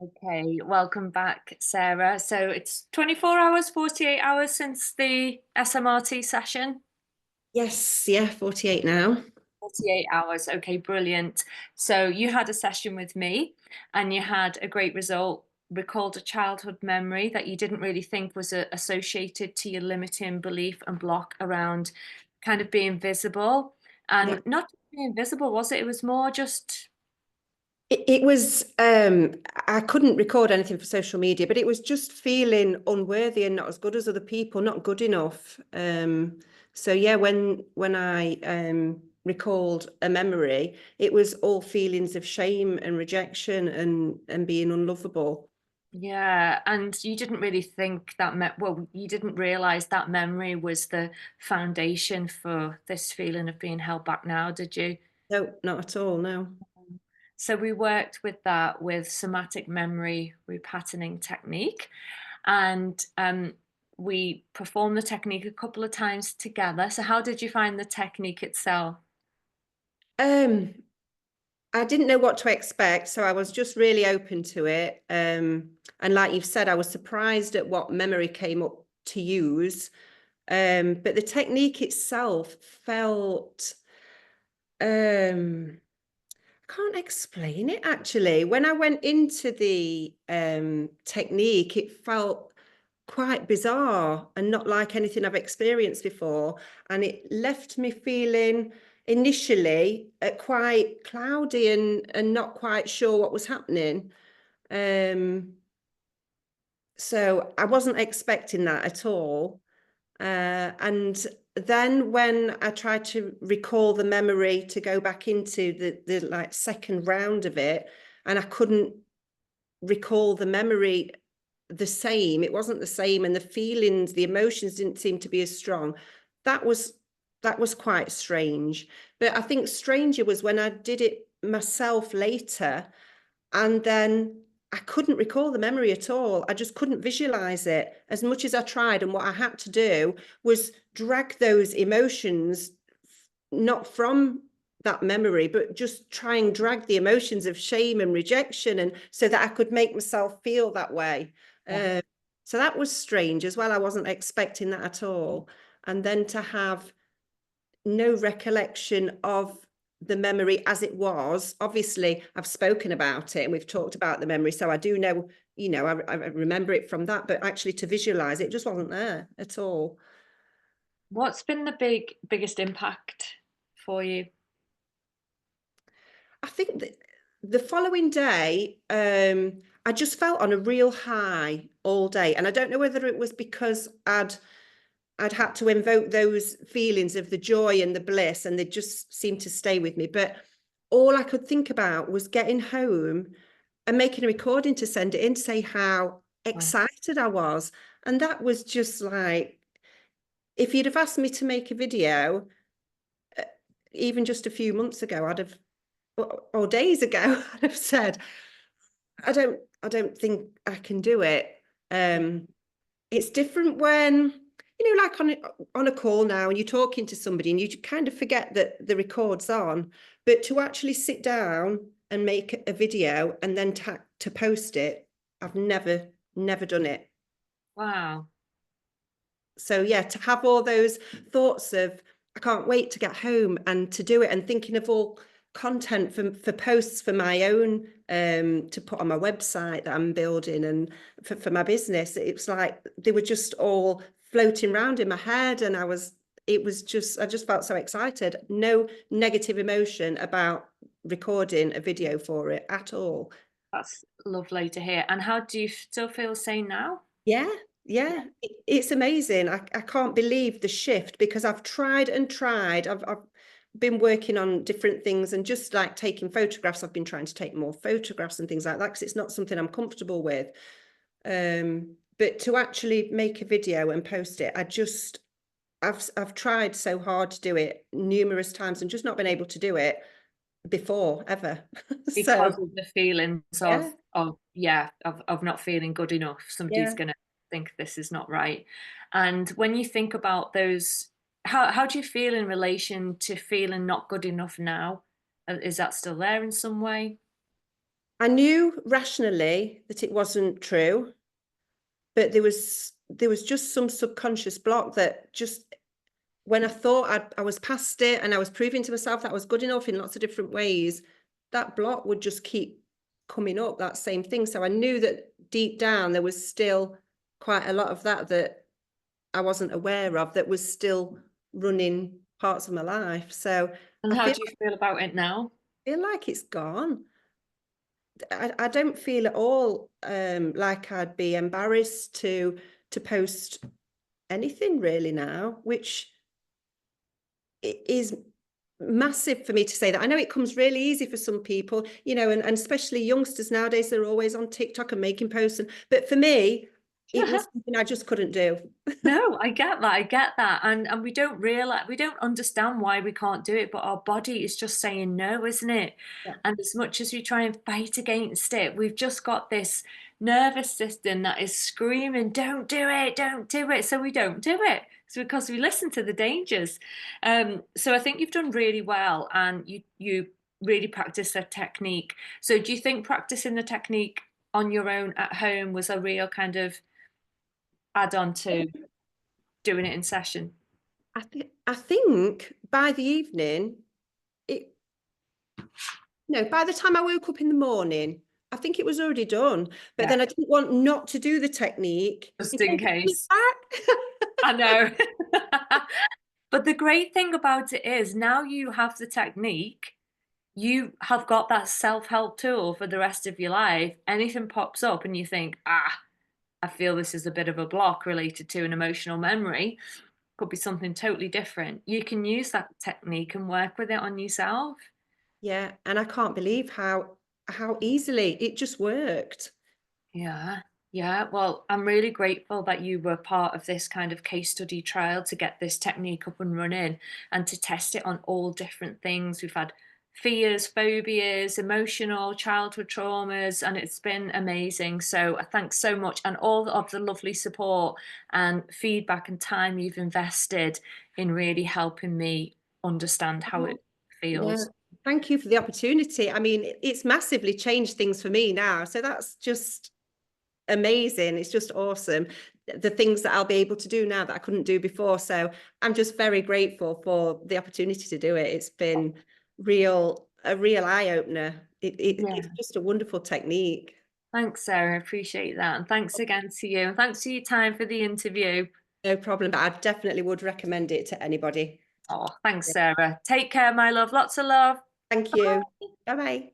Okay, welcome back, Sarah. So it's 24 hours, 48 hours since the SMRT session? Yes, yeah, 48 now. 48 hours. Okay, brilliant. So you had a session with me and you had a great result, recalled a childhood memory that you didn't really think was associated to your limiting belief and block around kind of being visible. Yeah. And not just being visible, was it? It was more just, It was, I couldn't record anything for social media, but it was just feeling unworthy and not as good as other people, not good enough. So yeah, when I recalled a memory, it was all feelings of shame and rejection and being unlovable. yeah. And you didn't really think that, well, you didn't realize that memory was the foundation for this feeling of being held back now, did you? No, not at all, no. So we worked with that with Somatic Memory Repatterning Technique, and we performed the technique a couple of times together. So how did you find the technique itself? Um, I didn't know what to expect, so I was just really open to it. And like you've said, I was surprised at what memory came up to use. But the technique itself felt, I can't explain it actually. When I went into the technique, it felt quite bizarre and not like anything I've experienced before. And it left me feeling initially quite cloudy and not quite sure what was happening. Um, so I wasn't expecting that at all. And then when I tried to recall the memory to go back into the like second round of it, and I couldn't recall the memory the same, it wasn't the same, and the feelings, the emotions didn't seem to be as strong. That was that was quite strange. But I think stranger was when I did it myself later, and then I couldn't recall the memory at all. I just couldn't visualize it as much as I tried. And what I had to do was drag those emotions, not from that memory, but just try and drag the emotions of shame and rejection, and so that I could make myself feel that way. Yeah. Uh, so that was strange as well. I wasn't expecting that at all. And then to have no recollection of the memory as it was. Obviously, I've spoken about it and we've talked about the memory, so I do know, I remember it from that, but actually to visualize it just wasn't there at all. What's been the biggest impact for you? I think that the following day, I just felt on a real high all day, and I don't know whether it was because I'd had to invoke those feelings of the joy and the bliss, and they just seemed to stay with me. But all I could think about was getting home and making a recording to send it in to say how Wow. excited I was. And that was just like, if you'd have asked me to make a video, uh, even just a few months ago, I'd have, or days ago, I'd have said, I don't think I can do it. Um, it's different when, like on a call now and you're talking to somebody and you kind of forget that the record's on, but to actually sit down and make a video and then to post it, I've never done it. Wow. So yeah, to have all those thoughts of I can't wait to get home and to do it, and thinking of all content for posts for my own to put on my website that I'm building and for my business. It's like they were just all floating around in my head, and I just felt so excited. No negative emotion about recording a video for it at all. That's lovely to hear. And how do you still feel the same now? Yeah, Yeah. yeah, it's amazing. I can't believe the shift because I've tried and tried. I've been working on different things and just like taking photographs. I've been trying to take more photographs and things like that because it's not something I'm comfortable with. But to actually make a video and post it, I've tried so hard to do it numerous times and just not been able to do it before ever. So Because of the feelings yeah, of not feeling good enough. Somebody's yeah. gonna think this is not right. And when you think about those, how do you feel in relation to feeling not good enough now? Is that still there in some way? I knew rationally that it wasn't true, but there was just some subconscious block that just when I thought I was past it and I was proving to myself that I was good enough in lots of different ways, that block would just keep coming up, that same thing. So I knew that deep down there was still quite a lot of that I wasn't aware of, that was still running parts of my life. So And I how feel do you feel about it now? feel like it's gone. I don't feel at all like I'd be embarrassed to post anything really now, which is massive for me to say that. I know it comes really easy for some people, and especially youngsters nowadays, they're always on TikTok and making posts. But for me, it was something I just couldn't do. No, I get that, I get that, and we don't realize, we don't understand why we can't do it, but our body is just saying no, isn't it? Yeah. And as much as we try and fight against it, we've just got this nervous system that is screaming, "Don't do it, don't do it," so we don't do it. It's because we listen to the dangers. So I think you've done really well, and you really practice the technique. So do you think practicing the technique on your own at home was a real kind of add-on to doing it in session? I think by the evening, it by the time I woke up in the morning, I think it was already done. But Yeah, then I didn't want not to do the technique in just in case it comes case. back. I know. But the great thing about it is now you have the technique, you have got that self-help tool for the rest of your life. Anything pops up and you think, "Ah, I feel this is a bit of a block related to an emotional memory," could be something totally different. You can use that technique and work with it on yourself. Yeah, and I can't believe how easily it just worked. Yeah, yeah. Well, I'm really grateful that you were part of this kind of case study trial to get this technique up and running and to test it on all different things. We've had fears, phobias, emotional childhood traumas, and it's been amazing. So thanks so much, and all of the lovely support and feedback and time you've invested in really helping me understand how Oh, it yeah. feels. Thank you for the opportunity. I mean, it's massively changed things for me now. So that's just amazing. It's just awesome. The things that I'll be able to do now that I couldn't do before. So I'm just very grateful for the opportunity to do it. It's been a real eye opener. It's Yeah. just a wonderful technique. Thanks, Sarah. I appreciate that. And thanks again to you. And thanks for your time for the interview. No problem, but I definitely would recommend it to anybody. Oh, thanks, Sarah. Take care, my love. Lots of love. Thank you. Bye bye.